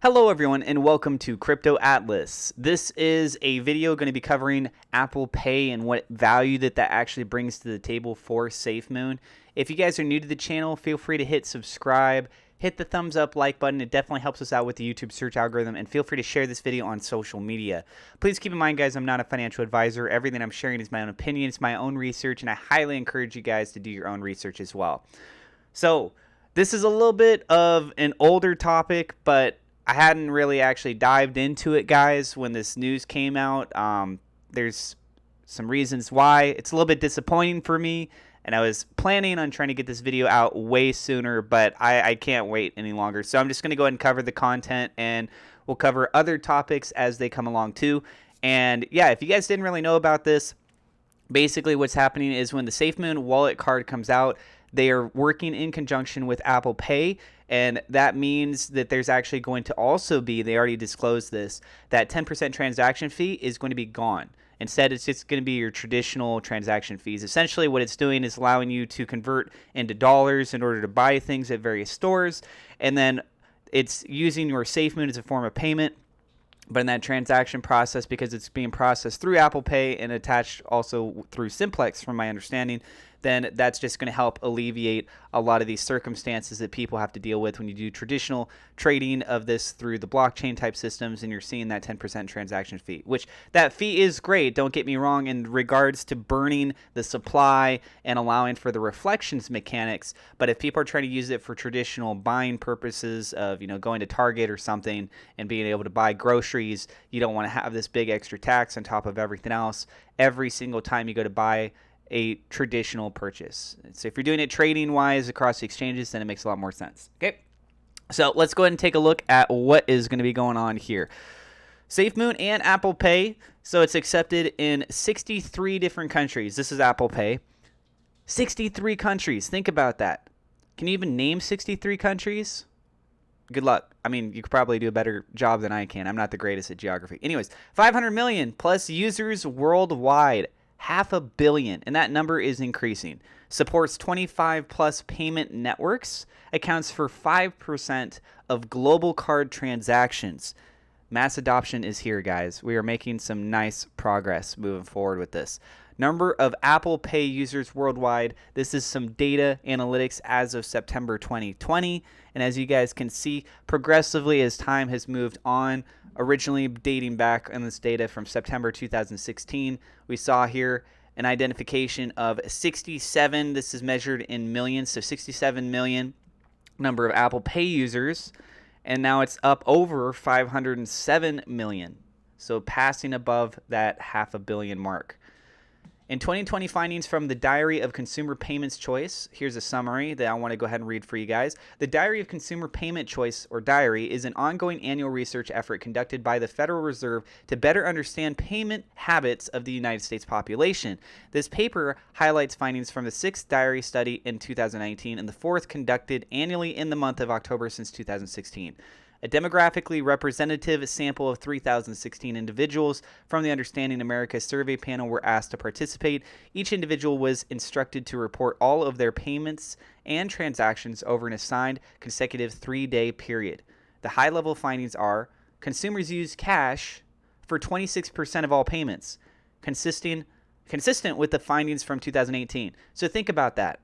Hello everyone and welcome to Crypto Atlas. This is a video going to be covering Apple Pay and what value that actually brings to the table for SafeMoon. If you guys are new to the channel, feel free to hit subscribe, hit the thumbs up like button. It definitely helps us out with the YouTube search algorithm, and feel free to share this video on social media. Please keep in mind, guys, I'm not a financial advisor. Everything I'm sharing is my own opinion. It's my own research, and I highly encourage you guys to do your own research as well. So this is a little bit of an older topic, but I hadn't really actually dived into it, guys, when this news came out. There's some reasons why. It's a little bit disappointing for me, and I was planning on trying to get this video out way sooner, but I can't wait any longer. So I'm just going to go ahead and cover the content, and we'll cover other topics as they come along too. And yeah, if you guys didn't really know about this, basically what's happening is when the SafeMoon wallet card comes out, they are working in conjunction with Apple Pay, and that means that there's actually going to also be, they already disclosed this, that 10% transaction fee is going to be gone. Instead, it's just going to be your traditional transaction fees. Essentially, what it's doing is allowing you to convert into dollars in order to buy things at various stores, and then it's using your SafeMoon as a form of payment. But in that transaction process, because it's being processed through Apple Pay and attached also through Simplex, from my understanding, then that's just going to help alleviate a lot of these circumstances that people have to deal with when you do traditional trading of this through the blockchain type systems, and you're seeing that 10% transaction fee, which that fee is great. Don't get me wrong in regards to burning the supply and allowing for the reflections mechanics. But if people are trying to use it for traditional buying purposes of, going to Target or something and being able to buy groceries, you don't want to have this big extra tax on top of everything else every single time you go to buy a traditional purchase. So if you're doing it trading wise across the exchanges, then it makes a lot more sense. Okay, so let's go ahead and take a look at what is going to be going on here. SafeMoon and Apple Pay, so it's accepted in 63 different countries. This is Apple Pay. 63 countries. Think about that. Can you even name 63 countries? Good luck. I mean, you could probably do a better job than I can. I'm not the greatest at geography. Anyways, 500 million plus users worldwide. 500 million, and that number is increasing. Supports 25 plus payment networks, accounts for 5% of global card transactions. Mass adoption is here, guys. We are making some nice progress moving forward with this. Number of Apple Pay users worldwide. This is some data analytics as of September 2020. And as you guys can see, progressively as time has moved on, originally dating back in this data from September 2016, we saw here an identification of 67. This is measured in millions, so 67 million number of Apple Pay users. And now it's up over 507 million. So passing above that 500 million mark. In 2020 findings from the Diary of Consumer Payments Choice, here's a summary that I want to go ahead and read for you guys. The Diary of Consumer Payment Choice, or Diary, is an ongoing annual research effort conducted by the Federal Reserve to better understand payment habits of the United States population. This paper highlights findings from the 6th Diary study in 2019 and the 4th conducted annually in the month of October since 2016. A demographically representative sample of 3,016 individuals from the Understanding America survey panel were asked to participate. Each individual was instructed to report all of their payments and transactions over an assigned consecutive 3-day period. The high-level findings are: consumers use cash for 26% of all payments, consistent with the findings from 2018. So think about that.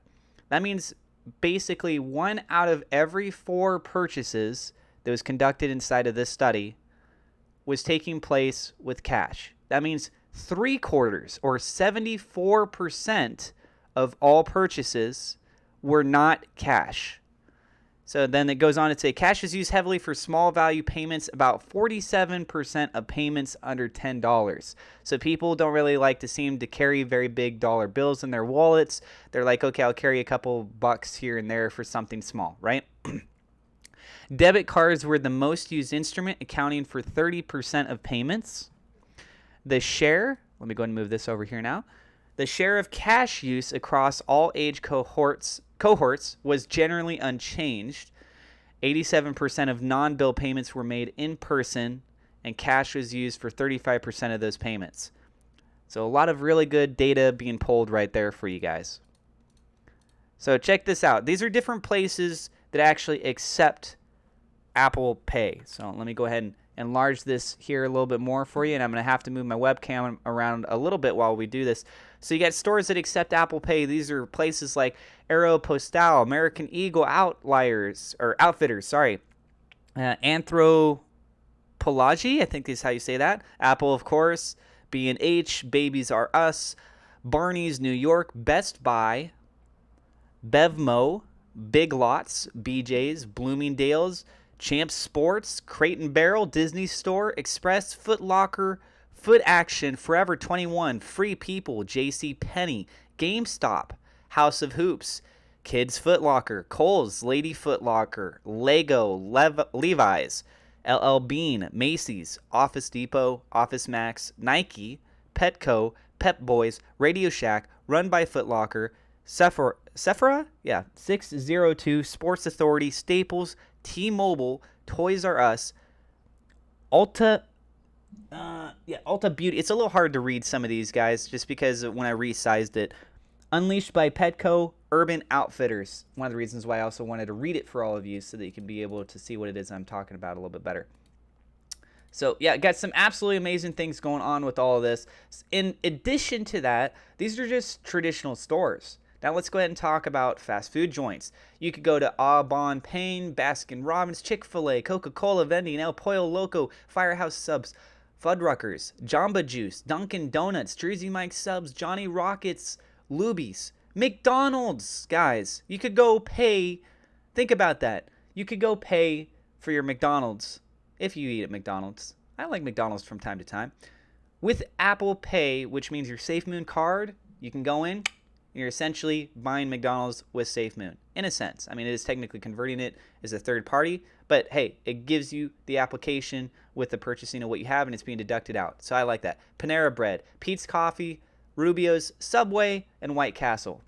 That means basically 1 out of every 4 purchases that was conducted inside of this study was taking place with cash. That means 3/4 or 74% of all purchases were not cash. So then it goes on to say cash is used heavily for small value payments, about 47% of payments under $10. So people don't really like to seem to carry very big dollar bills in their wallets. They're like, okay, I'll carry a couple bucks here and there for something small, right? Debit cards were the most used instrument, accounting for 30% of payments. The share, let me go ahead and move this over here now. The share of cash use across all age cohorts was generally unchanged. 87% of non-bill payments were made in person, and cash was used for 35% of those payments. So a lot of really good data being pulled right there for you guys. So check this out. These are different places that actually accept Apple Pay. So let me go ahead and enlarge this here a little bit more for you, and I'm going to have to move my webcam around a little bit while we do this. So you got stores that accept Apple Pay. These are places like Aeropostale, American Eagle, Outfitters, Anthropologie, I think is how you say that. Apple, of course, B&H, Babies R Us, Barney's New York, Best Buy, Bevmo, Big Lots, BJ's, Bloomingdale's, Champs Sports, Crate and Barrel, Disney Store, Express, Foot Locker, Foot Action, Forever 21, Free People, J.C. Penney, GameStop, House of Hoops, Kids Foot Locker, Kohl's, Lady Foot Locker, Lego, Levi's, LL Bean, Macy's, Office Depot, Office Max, Nike, Petco, Pep Boys, Radio Shack, Run by Foot Locker, Sephora? Yeah, 602, Sports Authority, Staples, T-Mobile, Toys R Us, Ulta Beauty. It's a little hard to read some of these, guys, just because when I resized it. Unleashed by Petco, Urban Outfitters. One of the reasons why I also wanted to read it for all of you so that you can be able to see what it is I'm talking about a little bit better. So, yeah, got some absolutely amazing things going on with all of this. In addition to that, these are just traditional stores. Now, let's go ahead and talk about fast food joints. You could go to Au Bon Pain, Baskin Robbins, Chick-fil-A, Coca-Cola Vending, El Pollo Loco, Firehouse Subs, Fuddruckers, Jamba Juice, Dunkin' Donuts, Jersey Mike's Subs, Johnny Rockets, Luby's, McDonald's, guys. You could go pay, think about that. You could go pay for your McDonald's if you eat at McDonald's. I like McDonald's from time to time. With Apple Pay, which means your SafeMoon card, you can go in. You're essentially buying McDonald's with SafeMoon, in a sense. I mean, it is technically converting it as a third party, but hey, it gives you the application with the purchasing of what you have, and it's being deducted out. So I like that. Panera Bread, Pete's Coffee, Rubio's, Subway, and White Castle.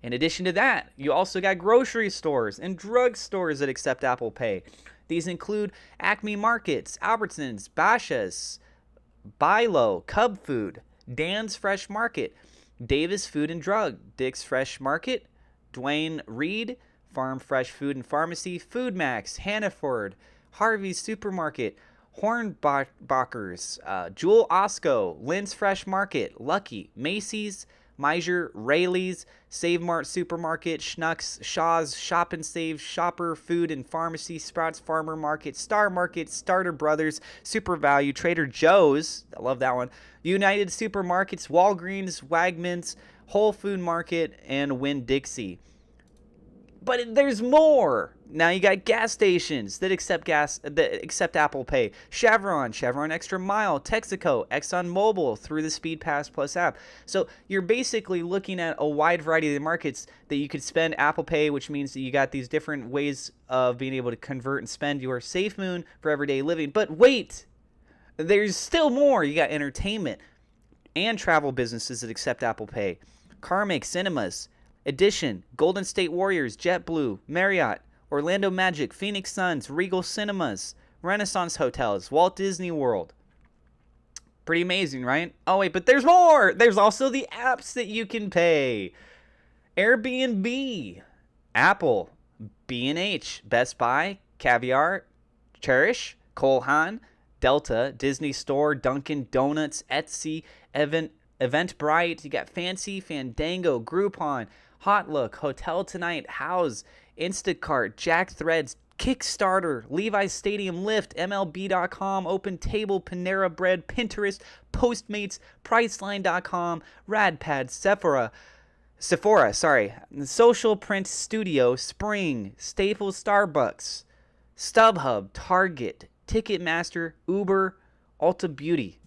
In addition to that, you also got grocery stores and drug stores that accept Apple Pay. These include Acme Markets, Albertsons, Basha's, Bilo, Cub Food, Dan's Fresh Market, Davis Food and Drug, Dick's Fresh Market, Dwayne Reed, Farm Fresh Food and Pharmacy, Food Max, Hannaford, Harvey's Supermarket, Hornbachers, Jewel Osco, Lynn's Fresh Market, Lucky, Macy's, Meijer, Rayleigh's, Save Mart Supermarket, Schnucks, Shaw's, Shop and Save, Shopper, Food and Pharmacy, Sprouts Farmer Market, Star Market, Starter Brothers, Super Value, Trader Joe's, I love that one, United Supermarkets, Walgreens, Wegmans, Whole Food Market, and Winn-Dixie. But there's more. Now you got gas stations that accept Apple Pay. Chevron Extra Mile, Texaco, ExxonMobil through the Speed Pass Plus app. So you're basically looking at a wide variety of the markets that you could spend Apple Pay, which means that you got these different ways of being able to convert and spend your SafeMoon for everyday living. But wait, there's still more. You got entertainment and travel businesses that accept Apple Pay. Carmack Cinemas, Edition, Golden State Warriors, JetBlue, Marriott, Orlando Magic, Phoenix Suns, Regal Cinemas, Renaissance Hotels, Walt Disney World. Pretty amazing, right? Oh, wait, but there's more. There's also the apps that you can pay. Airbnb, Apple, B&H, Best Buy, Caviar, Cherish, Cole Haan, Delta, Disney Store, Dunkin' Donuts, Etsy, Eventbrite. You got Fancy, Fandango, Groupon, Hotlook, Hotel Tonight, House, Instacart, Jack Threads, Kickstarter, Levi's Stadium Lift, MLB.com, Open Table, Panera Bread, Pinterest, Postmates, Priceline.com, RadPad, Sephora, Social Print Studio, Spring, Staples, Starbucks, StubHub, Target, Ticketmaster, Uber, Ulta Beauty.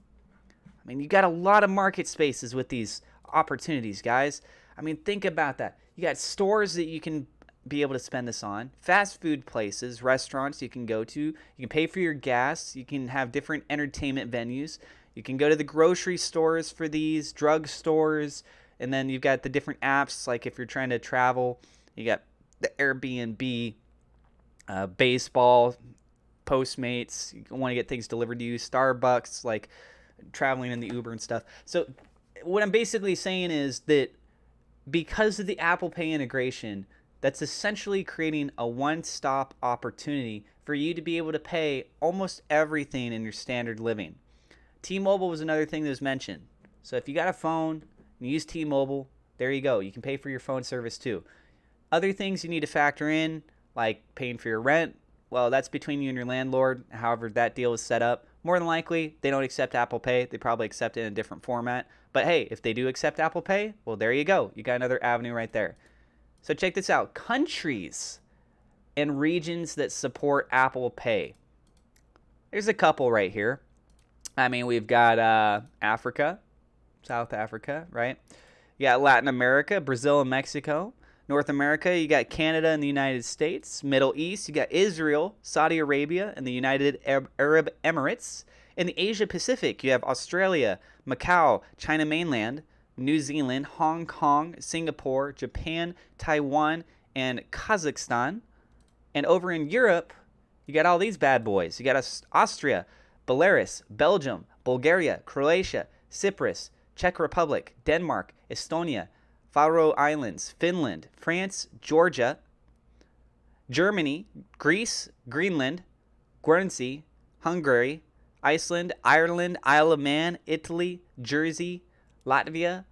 I mean, you got a lot of market spaces with these opportunities, guys. I mean, think about that. You got stores that you can be able to spend this on, fast food places, restaurants you can go to. You can pay for your gas. You can have different entertainment venues. You can go to the grocery stores for these, drug stores, and then you've got the different apps, like if you're trying to travel, you got the Airbnb, baseball, Postmates. You want to get things delivered to you, Starbucks, like traveling in the Uber and stuff. So what I'm basically saying is that because of the Apple Pay integration, that's essentially creating a one-stop opportunity for you to be able to pay almost everything in your standard living. T-Mobile was another thing that was mentioned. So if you got a phone and you use T-Mobile, there you go. You can pay for your phone service too. Other things you need to factor in, like paying for your rent, well, that's between you and your landlord, however that deal is set up. More than likely, they don't accept Apple Pay. They probably accept it in a different format. But hey, if they do accept Apple Pay, well, there you go. You got another avenue right there. So check this out. Countries and regions that support Apple Pay. There's a couple right here. I mean, we've got Africa, South Africa, right? You got Latin America, Brazil and Mexico. North America, you got Canada and the United States. Middle East, you got Israel, Saudi Arabia, and the United Arab Emirates. In the Asia Pacific, you have Australia, Macau, China mainland, New Zealand, Hong Kong, Singapore, Japan, Taiwan, and Kazakhstan. And over in Europe, you got all these bad boys. You got Austria, Belarus, Belgium, Bulgaria, Croatia, Cyprus, Czech Republic, Denmark, Estonia, Faroe Islands, Finland, France, Georgia, Germany, Greece, Greenland, Guernsey, Hungary, Iceland, Ireland, Isle of Man, Italy, Jersey, Latvia,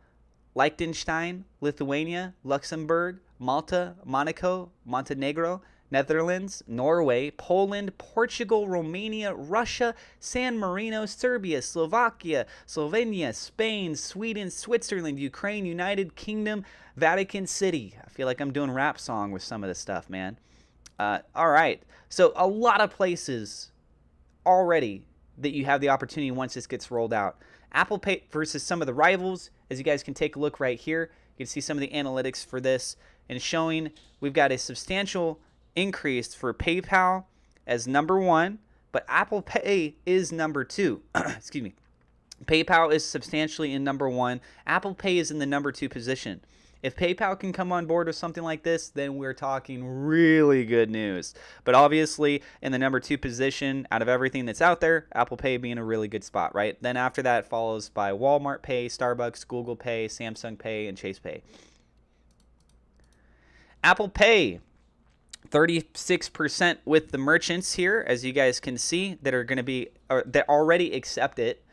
Liechtenstein, Lithuania, Luxembourg, Malta, Monaco, Montenegro, Netherlands, Norway, Poland, Portugal, Romania, Russia, San Marino, Serbia, Slovakia, Slovenia, Spain, Sweden, Switzerland, Ukraine, United Kingdom, Vatican City. I feel like I'm doing rap song with some of this stuff, man. All right. So a lot of places already that you have the opportunity once this gets rolled out. Apple Pay versus some of the rivals, as you guys can take a look right here. You can see some of the analytics for this and showing we've got a substantial increase for PayPal as number 1, but Apple Pay is number 2. Excuse me. PayPal is substantially in number 1. Apple Pay is in the number 2 position. If PayPal can come on board with something like this, then we're talking really good news. But obviously, in the number 2 position out of everything that's out there, Apple Pay being a really good spot, right? Then after that follows by Walmart Pay, Starbucks, Google Pay, Samsung Pay, and Chase Pay. Apple Pay, 36% with the merchants here, as you guys can see, that are going to be, or that already accept it.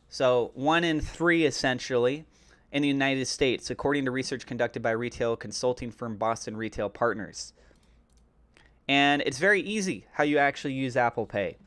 So 1 in 3 essentially in the United States, according to research conducted by retail consulting firm Boston Retail Partners. And it's very easy how you actually use Apple Pay.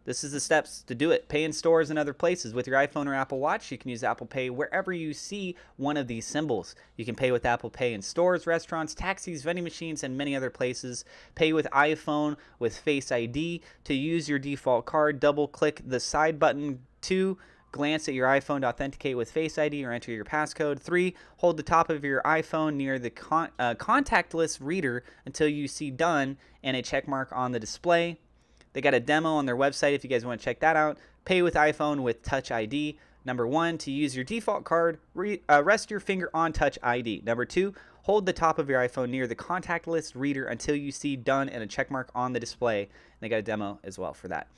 This is the steps to do it. Pay in stores and other places. With your iPhone or Apple Watch, you can use Apple Pay wherever you see one of these symbols. You can pay with Apple Pay in stores, restaurants, taxis, vending machines, and many other places. Pay with iPhone with Face ID. To use your default card, double-click the side button. 2, glance at your iPhone to authenticate with Face ID or enter your passcode. 3, hold the top of your iPhone near the contactless reader until you see done and a check mark on the display. They got a demo on their website if you guys want to check that out. Pay with iPhone with Touch ID. Number 1, to use your default card, rest your finger on Touch ID. Number 2, hold the top of your iPhone near the contactless reader until you see done and a check mark on the display. And they got a demo as well for that.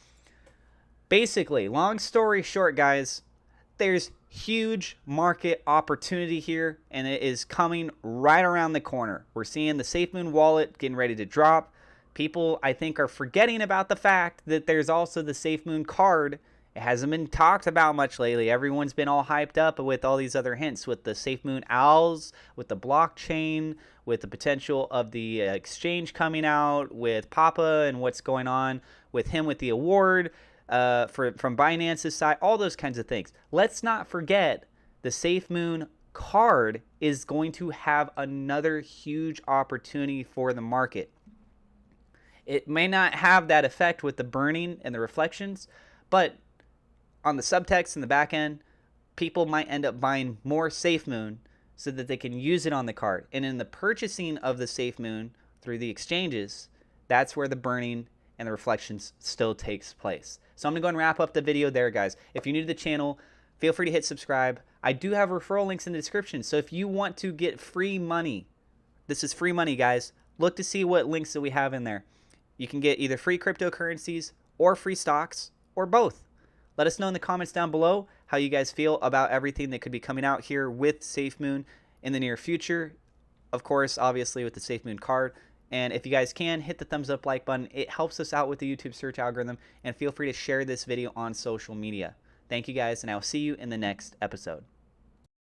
Basically, long story short, guys, there's huge market opportunity here, and it is coming right around the corner. We're seeing the SafeMoon wallet getting ready to drop. People, I think, are forgetting about the fact that there's also the SafeMoon card. It hasn't been talked about much lately. Everyone's been all hyped up with all these other hints, with the SafeMoon Owls, with the blockchain, with the potential of the exchange coming out, with Papa and what's going on with him with the award from Binance's side, all those kinds of things. Let's not forget the SafeMoon card is going to have another huge opportunity for the market. It may not have that effect with the burning and the reflections, but on the subtext and the back end, people might end up buying more SafeMoon so that they can use it on the card. And in the purchasing of the SafeMoon through the exchanges, that's where the burning and the reflections still takes place. So I'm going to go and wrap up the video there, guys. If you're new to the channel, feel free to hit subscribe. I do have referral links in the description, so if you want to get free money, this is free money, guys. Look to see what links that we have in there. You can get either free cryptocurrencies or free stocks or both. Let us know in the comments down below how you guys feel about everything that could be coming out here with SafeMoon in the near future. of course, obviously with the SafeMoon card. And if you guys can, hit the thumbs up like button. It helps us out with the YouTube search algorithm. And feel free to share this video on social media. Thank you guys, and I will see you in the next episode.